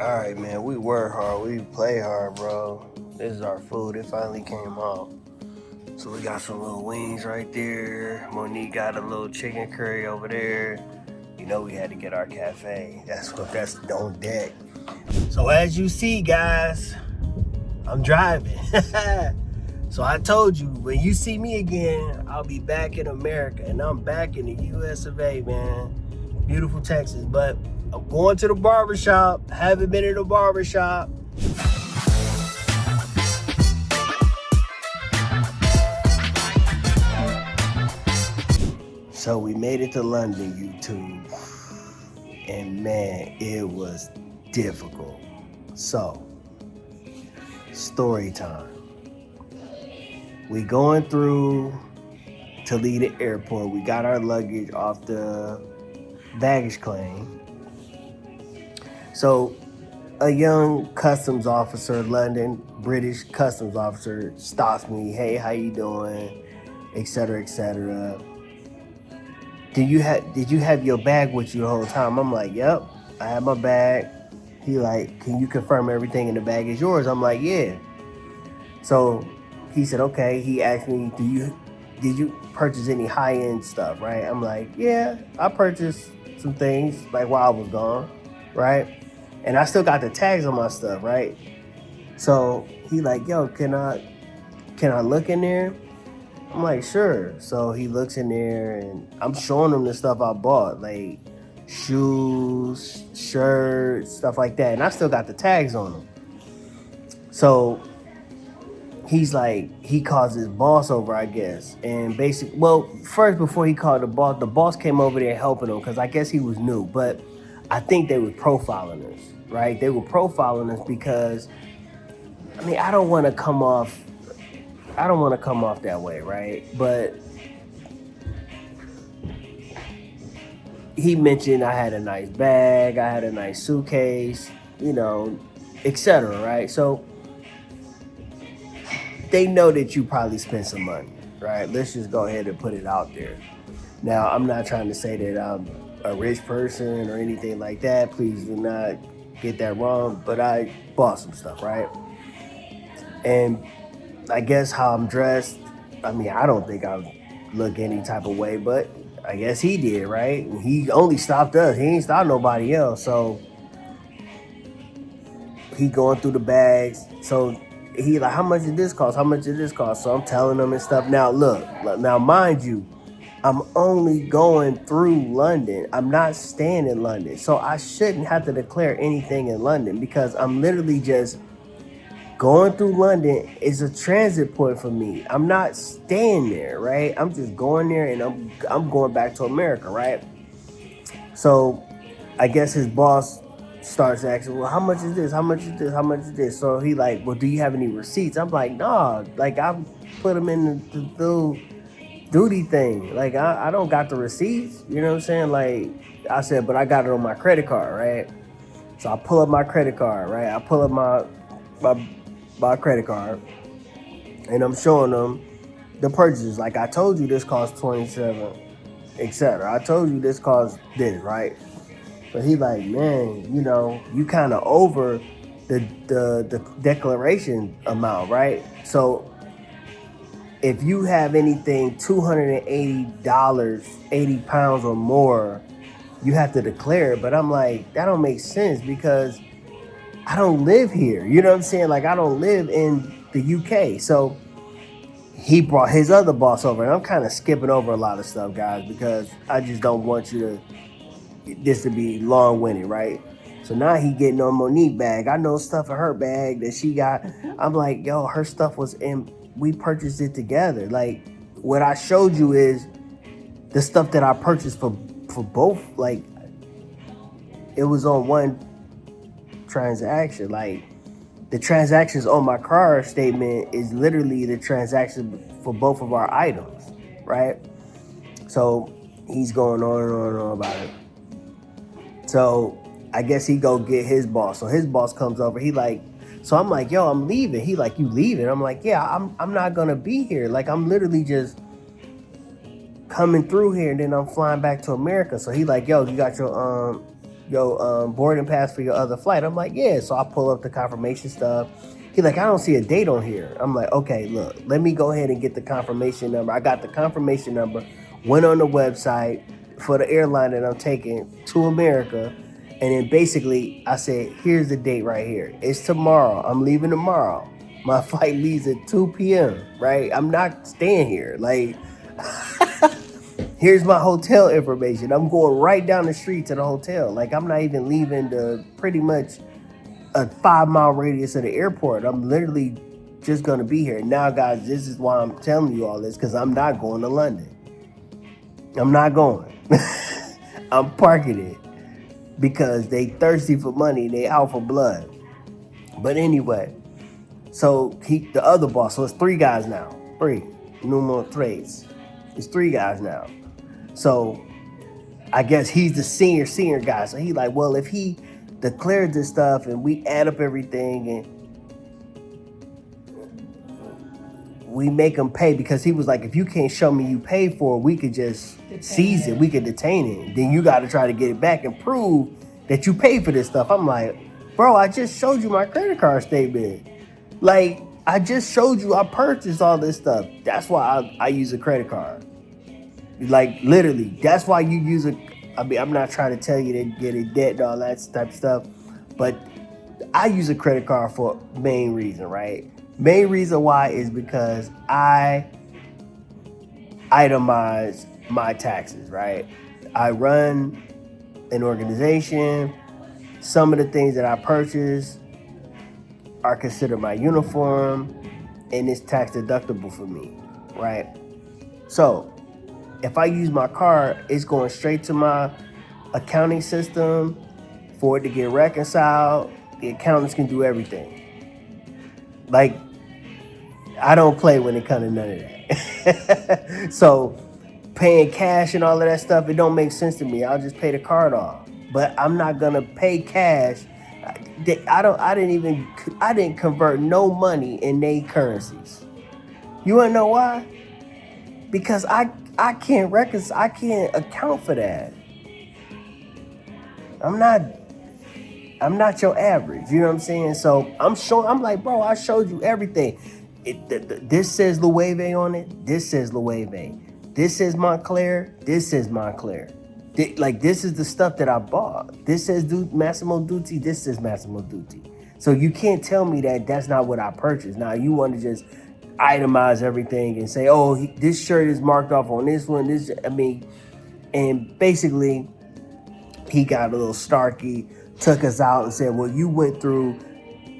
Alright, man, we work hard, we play hard, bro. This is our food, it finally came out. So we got some little wings right there. Monique got a little chicken curry over there. You know we had to get our cafe. That's on deck. So as you see, guys, I'm driving. So I told you, when you see me again, I'll be back in America. And I'm back in the US of A, man. Beautiful Texas. But I'm going to the barbershop. Haven't been in the barbershop. So we made it to London, YouTube. And man, it was difficult. So, story time. We going through Toledo Airport. We got our luggage off the baggage claim. So a young customs officer, London, British customs officer, stops me. Hey, how you doing? Etc. etc. Did you have your bag with you the whole time? I'm like, yep, I have my bag. He like, can you confirm everything in the bag is yours? I'm like, yeah. So he said, okay. He asked me, did you purchase any high-end stuff, right? I'm like, yeah, I purchased some things like while I was gone, right? And I still got the tags on my stuff, right? So he like, yo, can I look in there? I'm like, sure. So he looks in there and I'm showing him the stuff I bought, like shoes, shirts, stuff like that. And I still got the tags on them. So he's like, he calls his boss over, I guess. And basically, well, first before he called the boss came over there helping him because I guess he was new. But I think they were profiling us, right? They were profiling us because, I mean, I don't want to come off that way, right? But he mentioned I had a nice bag, I had a nice suitcase, you know, etc., right? So they know that you probably spent some money, right? Let's just go ahead and put it out there. Now, I'm not trying to say that I'm a rich person or anything like that. Please do not get that wrong, but I bought some stuff, right? And I guess how I'm dressed, I mean, I don't think I look any type of way, but I guess he did, right? He only stopped us. He ain't stopped nobody else. So he going through the bags. So he like, how much did this cost? How much did this cost? So I'm telling him and stuff. Now, look, now mind you, I'm only going through London. I'm not staying in London. So I shouldn't have to declare anything in London because I'm literally just going through London is a transit point for me. I'm not staying there, right? I'm just going there and I'm going back to America, right? So I guess his boss starts asking, well, how much is this? How much is this? How much is this? So he like, well, do you have any receipts? I'm like, nah, like I put them in the little duty thing. Like I don't got the receipts, you know what I'm saying? Like I said, but I got it on my credit card, right? So I pull up my credit card, right? I pull up my credit card and I'm showing them the purchases. Like I told you this cost 27, etc. I told you this cost this, right? But he like, man, you know, you kind of over the declaration amount, right? So if you have anything $280, 80 pounds or more, you have to declare it. But I'm like, that don't make sense because I don't live here. You know what I'm saying? Like I don't live in the UK. So he brought his other boss over, and I'm kind of skipping over a lot of stuff, guys, because I just don't want this to be long-winded, right? So now he getting on Monique bag. I know stuff in her bag that she got. I'm like, yo, her stuff was in, we purchased it together. Like what I showed you is the stuff that I purchased for both. Like it was on one transaction. Like the transactions on my car statement is literally the transaction for both of our items, right? So he's going on and on and on about it. So I guess he go get his boss. So his boss comes over. He like, so I'm like, yo, I'm leaving. He like, you leaving? I'm like, yeah, I'm not gonna be here. Like I'm literally just coming through here and then I'm flying back to America. So he like, yo, you got your boarding pass for your other flight? I'm like, yeah. So I pull up the confirmation stuff. He's like, I don't see a date on here. I'm like, okay, look, let me go ahead and get the confirmation number. I got the confirmation number, went on the website for the airline that I'm taking to America. And then basically I said, here's the date right here. It's tomorrow. I'm leaving tomorrow. My flight leaves at 2 p.m., right? I'm not staying here. Like, here's my hotel information. I'm going right down the street to the hotel. Like, I'm not even leaving the pretty much a 5-mile radius of the airport. I'm literally just going to be here. Now, guys, this is why I'm telling you all this, because I'm not going to London. I'm not going. I'm parking it because they thirsty for money. They out for blood. But anyway, so the other boss, so it's 3 guys now. 3. Numero tres. It's 3 guys now. So I guess he's the senior guy. So he's like, well, if he declared this stuff and we add up everything and we make him pay, because he was like, if you can't show me you paid for it, we could just seize it. We could detain it. Then you got to try to get it back and prove that you paid for this stuff. I'm like, bro, I just showed you my credit card statement. Like, I just showed you I purchased all this stuff. That's why I use a credit card. Like, literally, that's why you use I mean, I'm not trying to tell you to get a debt and all that type of stuff, but I use a credit card for main reason, right? Main reason why is because I itemize my taxes, right? I run an organization. Some of the things that I purchase are considered my uniform, and it's tax deductible for me, right? So if I use my card, it's going straight to my accounting system for it to get reconciled. The accountants can do everything. Like, I don't play when it comes to none of that. So paying cash and all of that stuff, it don't make sense to me. I'll just pay the card off. But I'm not gonna pay cash. I didn't convert no money in they currencies. You wanna know why? Because I can't I can't account for that. I'm not your average, you know what I'm saying? So I'm like, bro, I showed you everything. This says HEYYYY on it. This says HEYYYY. This says Montclair. This says Montclair. Like, this is the stuff that I bought. This says Massimo Dutti. This says Massimo Dutti. So you can't tell me that that's not what I purchased. Now, you want to just itemize everything and say, oh, this shirt is marked off on this one. And basically, he got a little snarky, took us out and said, well, you went through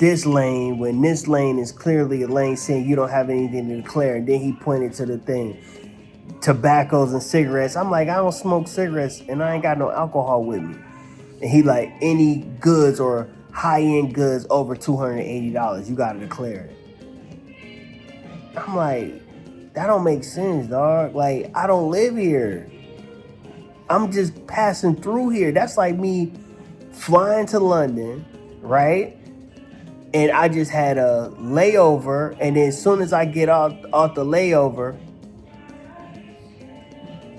this lane when this lane is clearly a lane saying you don't have anything to declare. And then he pointed to the thing, tobaccos and cigarettes. I'm like, I don't smoke cigarettes and I ain't got no alcohol with me. And he like, any goods or high-end goods over $280, you got to declare it. I'm like, that don't make sense, dog. Like, I don't live here. I'm just passing through here. That's like me flying to London, right? And I just had a layover, and then as soon as I get off the layover,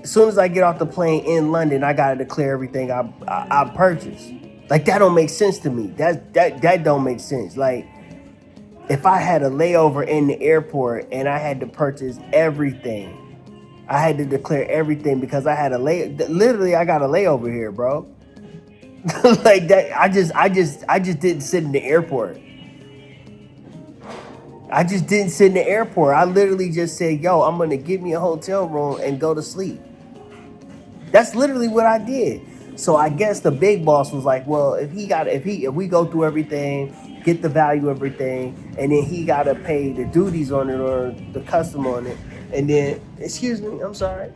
as soon as I get off the plane in London, I gotta declare everything I purchased. Like, that don't make sense to me. That don't make sense. Like, if I had a layover in the airport and I had to purchase everything, I had to declare everything because I had literally I got a layover here, bro. Like that, I just didn't sit in the airport. I just didn't sit in the airport. I literally just said, yo, I'm gonna get me a hotel room and go to sleep. That's literally what I did. So I guess the big boss was like, well, if we go through everything, get the value of everything, and then he gotta pay the duties on it or the custom on it, and then, excuse me, I'm sorry.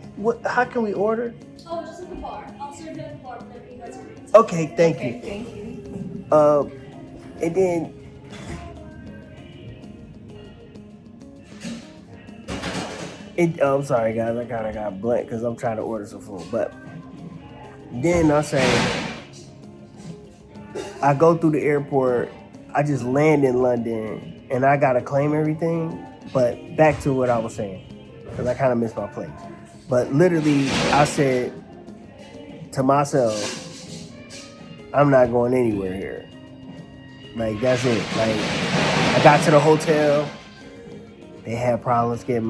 How can we order? Oh, just at the bar. I'll serve it at the bar whenever you guys are ready. Okay, thank you. Thank you. And then I'm sorry, guys. I kind of got blank because I'm trying to order some food. But then I say, I go through the airport. I just land in London, and I gotta claim everything. But back to what I was saying, because I kind of missed my place. But literally, I said to myself, I'm not going anywhere here. Like, that's it. Like, I got to the hotel. They had problems getting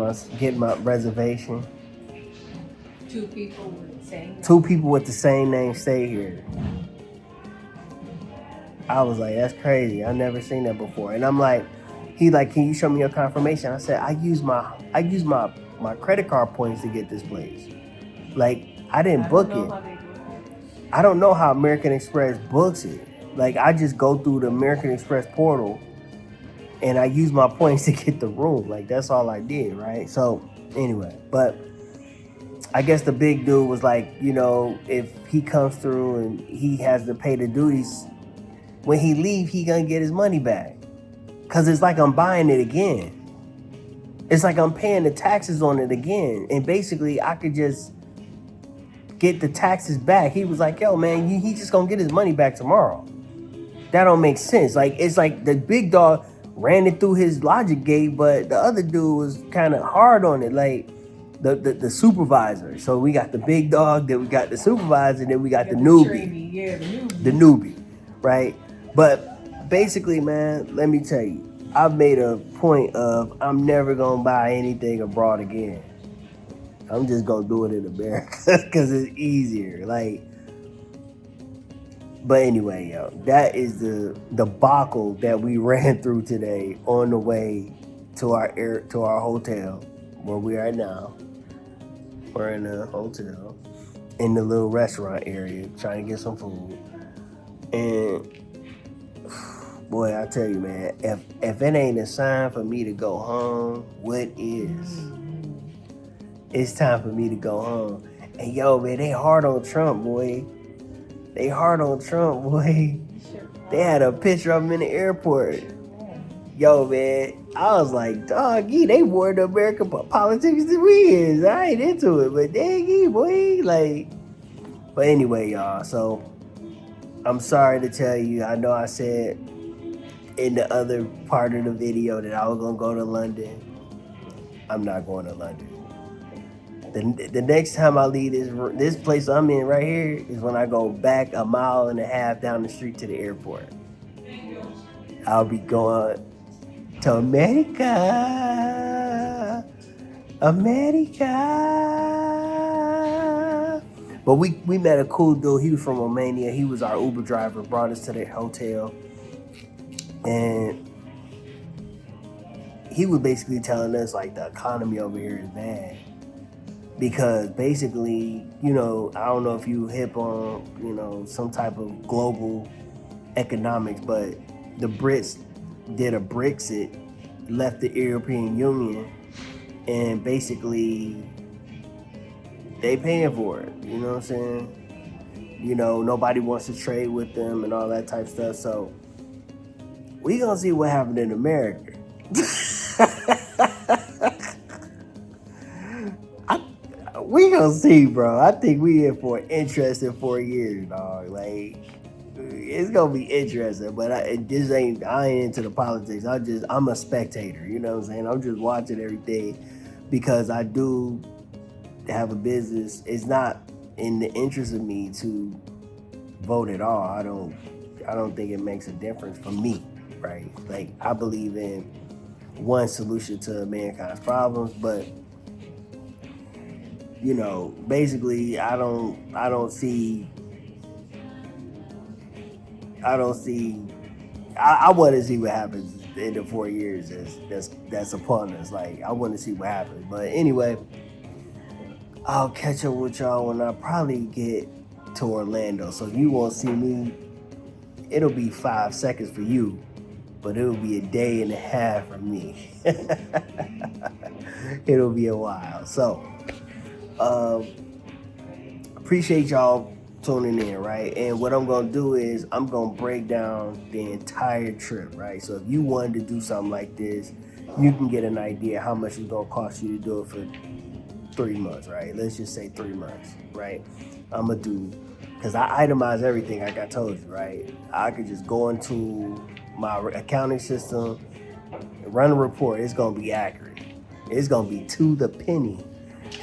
my reservation. Two people with the same name. Two people with the same name stay here. I was like, that's crazy. I never seen that before. And I'm like, he like, can you show me your confirmation? I said, I use my credit card points to get this place. Like, I didn't book it. I don't know how American Express books it. Like, I just go through the American Express portal and I use my points to get the room. Like, that's all I did, right? So, anyway, but I guess the big dude was like, you know, if he comes through and he has to pay the duties, when he leave, he gonna get his money back. Cause it's like I'm buying it again. It's like I'm paying the taxes on it again. And basically, I could just get the taxes back. He was like, yo, man, he just gonna get his money back tomorrow. That don't make sense. Like, it's like the big dog ran it through his logic gate, but the other dude was kind of hard on it. Like, the supervisor. So we got the big dog, then we got the supervisor, then we got the newbie. Yeah, the newbie, right? But basically, man, let me tell you, I've made a point of I'm never gonna buy anything abroad again. I'm just gonna do it in America because it's easier. Like, but anyway, yo, that is the debacle that we ran through today on the way to our hotel where we are now. We're in a hotel in the little restaurant area trying to get some food. And boy, I tell you, man, if it ain't a sign for me to go home, what is? It's time for me to go home. And yo, man, they hard on Trump, boy. They hard on Trump, boy. They had a picture of him in the airport. Yo, man, I was like, doggy, they more into American politics than we is. I ain't into it, but dang, boy, like. But anyway, y'all, so I'm sorry to tell you, I know I said in the other part of the video that I was gonna go to London. I'm not going to London. The next time I leave this place I'm in right here is when I go back 1.5 miles down the street to the airport. I'll be going to America. But we met a cool dude. He was from Romania. He was our Uber driver, brought us to the hotel. And he was basically telling us like the economy over here is bad. Because basically, you know, I don't know if you hip on, you know, some type of global economics, but the Brits did a Brexit, left the European Union, and basically they paying for it. You know what I'm saying? You know, nobody wants to trade with them and all that type of stuff. So we gonna see what happened in America. We gonna see, bro. I think we in for an interesting 4 years, dog. Like, it's gonna be interesting, but I ain't into the politics. I'm a spectator, you know what I'm saying? I'm just watching everything because I do have a business. It's not in the interest of me to vote at all. I don't think it makes a difference for me, right? Like, I believe in one solution to mankind's problems, but you know, basically, I want to see what happens in the 4 years that's upon us. Like, I want to see what happens. But anyway, I'll catch up with y'all when I probably get to Orlando. So you won't see me. It'll be 5 seconds for you, but it'll be a day and a half for me. It'll be a while. So, appreciate y'all tuning in, right? And what I'm gonna do is I'm gonna break down the entire trip, right? So if you wanted to do something like this, you can get an idea how much it's gonna cost you to do it for 3 months, right? Let's just say 3 months, right? I'm gonna do, because I itemize everything like I told you, right? I could just go into my accounting system, run a report. It's gonna be accurate. It's gonna be to the penny.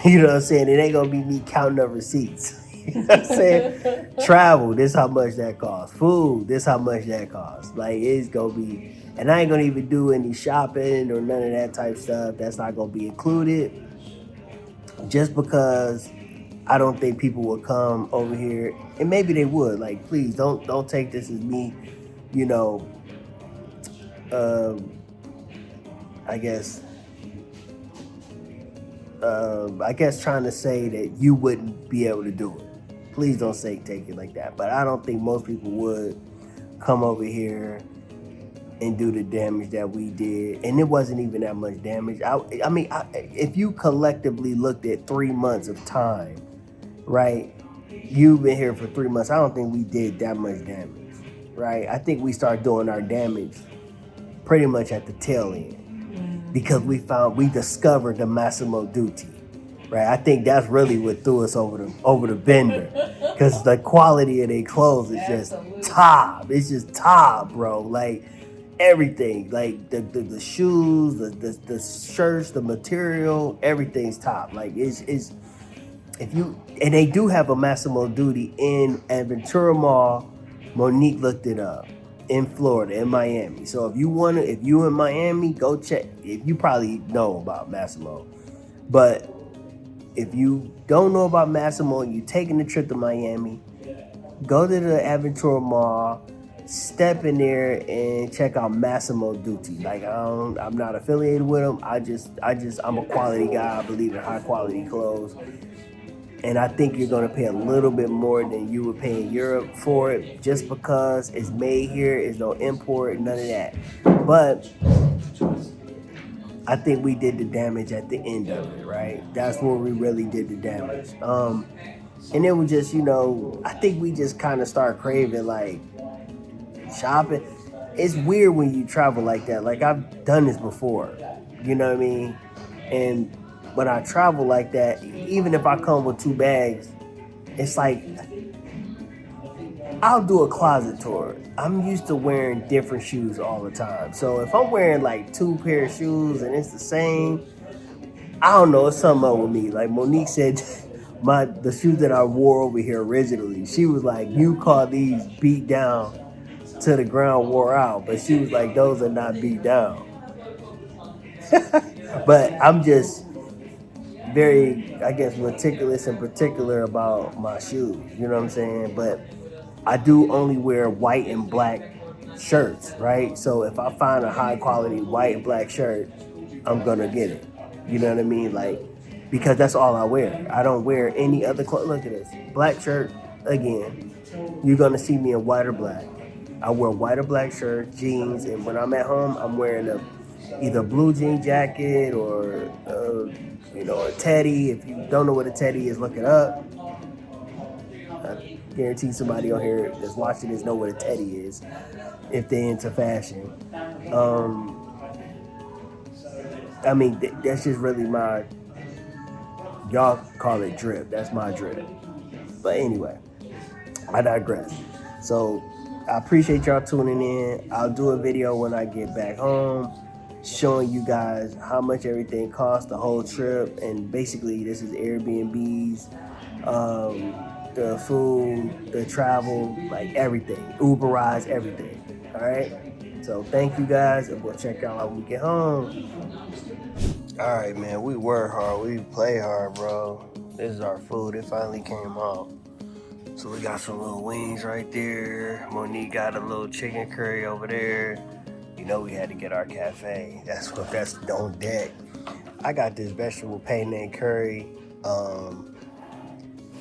You know what I'm saying? It ain't gonna be me counting up receipts. You know what I'm saying? Travel, this how much that costs. Food, this how much that costs. Like it's gonna be, and I ain't gonna even do any shopping or none of that type stuff. That's not gonna be included. Just because I don't think people will come over here, and maybe they would. Like, please don't take this as me, you know. Um, I guess I guess trying to say that you wouldn't be able to do it. Please don't take it like that. But I don't think most people would come over here and do the damage that we did, and it wasn't even that much damage. I mean, if you collectively looked at 3 months of time, right? You've been here for 3 months. I don't think we did that much damage, right? I think we started doing our damage pretty much at the tail end because we discovered the Massimo Dutti, right? I think that's really what threw us over the bender, because the quality of their clothes is just top. It's just top, bro. Like everything, like the shoes, the shirts, the material, everything's top. Like it's if you, and they do have a Massimo Dutti in Aventura Mall. Monique looked it up in Florida, in Miami. So if you in Miami, go check. If you probably know about Massimo, but if you don't know about Massimo and you're taking the trip to Miami, go to the Aventura Mall, step in there and check out Massimo Dutti. Like I'm not affiliated with them. I'm a quality guy. I believe in high quality clothes. And I think you're going to pay a little bit more than you would pay in Europe for it, just because it's made here, it's no import, none of that. But I think we did the damage at the end of it, right? That's where we really did the damage. And it was just, I think we just kind of start craving like shopping. It's weird when you travel like that. Like I've done this before, you know what I mean? And when I travel like that, even if I come with 2 bags, it's like I'll do a closet tour. I'm used to wearing different shoes all the time. So if I'm wearing like 2 pair of shoes and it's the same, I don't know, it's something up with me. Like Monique said, the shoes that I wore over here originally, she was like, you call these beat down to the ground, wore out, but she was like, those are not beat down. But I'm just very, I guess, meticulous and particular about my shoes. You know what I'm saying? But I do only wear white and black shirts, right? So if I find a high quality white and black shirt, I'm gonna get it. You know what I mean? Like, because that's all I wear. I don't wear any other clothes. Look at this. Black shirt, again. You're gonna see me in white or black. I wear white or black shirt, jeans, and when I'm at home, I'm wearing either blue jean jacket or a teddy. If you don't know what a teddy is, look it up. I guarantee somebody on here that's watching this know what a teddy is if they're into fashion. I mean, that's just really y'all call it drip. That's my drip. But anyway, I digress. So I appreciate y'all tuning in. I'll do a video when I get back home showing you guys how much everything costs, the whole trip. And basically, this is Airbnbs, the food, the travel, like everything. Uber rides, everything. All right? So thank you guys, and we'll check out when we get home. All right, man, we work hard. We play hard, bro. This is our food. It finally came out. So we got some little wings right there. Monique got a little chicken curry over there. You know we had to get our cafe. That's on deck. I got this vegetable penne curry.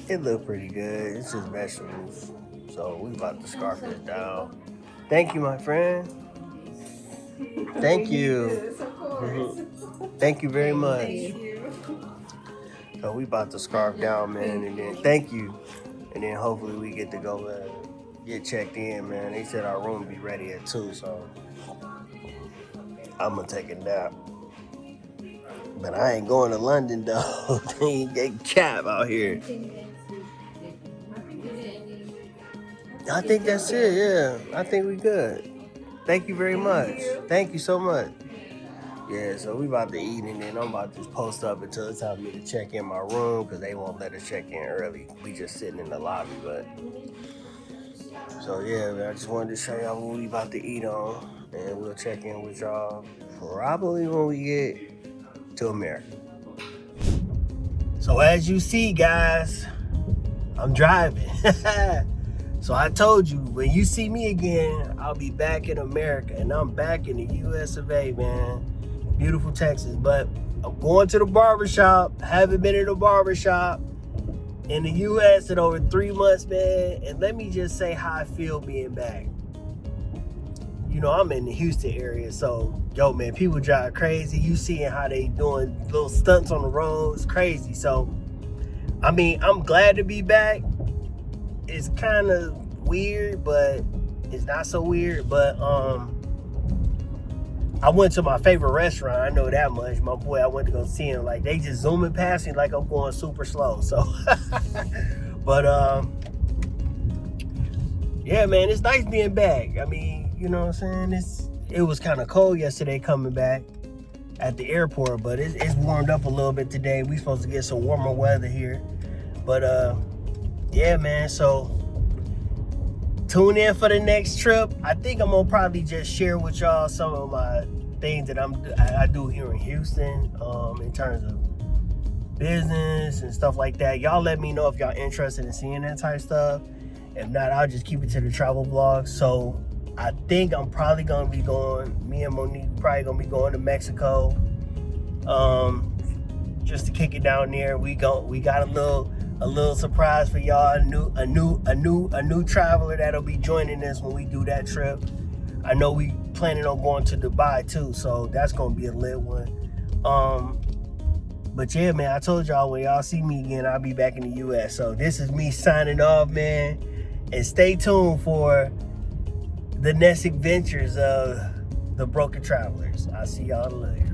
It looked pretty good. It's just vegetables. So we about to scarf this down. Thank you, my friend. Thank you. Mm-hmm. Thank you very much. Thank you. So we about to scarf down, man, and then thank you. And then hopefully we get to go get checked in, man. They said our room be ready at 2, so I'm gonna take a nap. But I ain't going to London though. They get cap out here. I think that's it, yeah. I think we good. Thank you very much. Thank you so much. Yeah, so we about to eat, and then I'm about to just post up until it's time for me to check in my room, because they won't let us check in early. We just sitting in the lobby, but so yeah, man, I just wanted to show y'all what we about to eat on, and we'll check in with y'all probably when we get to America. So as you see, guys, I'm driving. So I told you, when you see me again, I'll be back in America, and I'm back in the US of A, man. Beautiful Texas. But I'm going to the barbershop. Haven't been in a barbershop in the US in over 3 months, man. And let me just say how I feel being back. You know, I'm in the Houston area, so yo, man, people drive crazy. You seeing how they doing little stunts on the roads, crazy. So I mean, I'm glad to be back. It's kind of weird, but it's not so weird. But I went to my favorite restaurant. I know that much. My boy, I went to go see him. Like, they just zooming past me like I'm going super slow. So, but yeah, man, it's nice being back. I mean, you know what I'm saying? It was kind of cold yesterday coming back at the airport, but it's warmed up a little bit today. We supposed to get some warmer weather here. But yeah, man, so tune in for the next trip. I think I'm gonna probably just share with y'all some of my things that I do here in Houston, in terms of business and stuff like that. Y'all let me know if y'all interested in seeing that type of stuff. If not, I'll just keep it to the travel vlog. So I think I'm probably gonna be going, me and Monique probably gonna be going to Mexico, just to kick it down there. We got a little surprise for y'all. A new traveler that'll be joining us when we do that trip. I know we planning on going to Dubai too, so that's gonna be a lit one. But yeah, man, I told y'all, when y'all see me again, I'll be back in the US. So this is me signing off, man, and stay tuned for the next adventures of the Broken Travelers. I'll see y'all later.